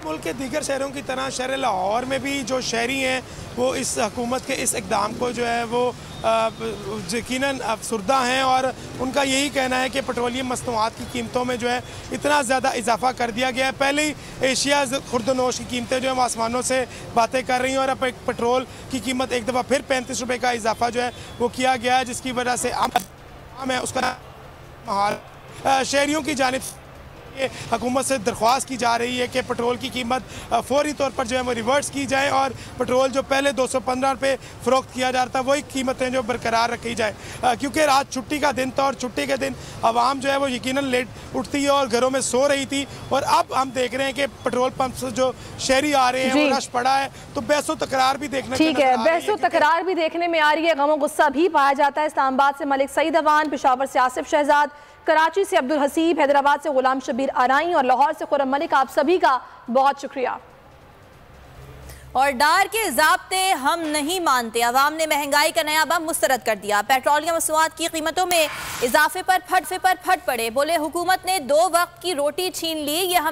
मुल्क के दीगर शहरों की तरह शहर लाहौर में भी जो शहरी हैं वो इस हुकूमत के इस इक़दाम को जो है वो यकीनन अफसरदा हैं और उनका यही कहना है कि पेट्रोलियम मसनूआत की कीमतों में जो है इतना ज़्यादा इजाफा कर दिया गया है। पहले ही एशिया खुर्दनोश की कीमतें जो है वो आसमानों से बातें कर रही हैं और अब एक पेट्रोल की कीमत एक दफ़ा फिर 35 रुपये का इजाफा जो है वो किया गया है, जिसकी वजह से आम है उसका माहौल शहरियों की जानिब हुकूमत से दरख्वास्त की जा रही है कि पेट्रोल की कीमत फौरी तौर पर जो है वो रिवर्स की जाए और पेट्रोल जो पहले 215 रुपये फ़रोख्त किया जा रहा था वही कीमतें जो बरकरार रखी जाए, क्योंकि आज छुट्टी का दिन था और छुट्टी के दिन आवाम जो है वो यकीनन लेट उठती है और घरों में सो रही थी। और अब हम देख रहे हैं कि पेट्रोल पंप से जो शहरी आ रहे हैं वो रश पड़ा है, तो बहसो तकरार भी देखने ठीक है, बहसो तकरार भी देखने में आ रही है, गमो गुस्सा भी पाया जाता है। इस्लामाबाद से मलिक सईद अवान, पेशावर से आसिफ शहजाद, कराची से अब्दुल हसीब, हैदराबाद से गुलाम शबीर आराई और लाहौर से खुर्रम मलिक, आप सभी का बहुत शुक्रिया। और डार के ज़ाब्ते हम नहीं मानते, अवाम ने महंगाई का नया बम मुस्तरद कर दिया। पेट्रोलियम मसनूआत की कीमतों में इजाफे पर फट पड़े, बोले हुकूमत ने 2 वक्त की रोटी छीन ली। ये हम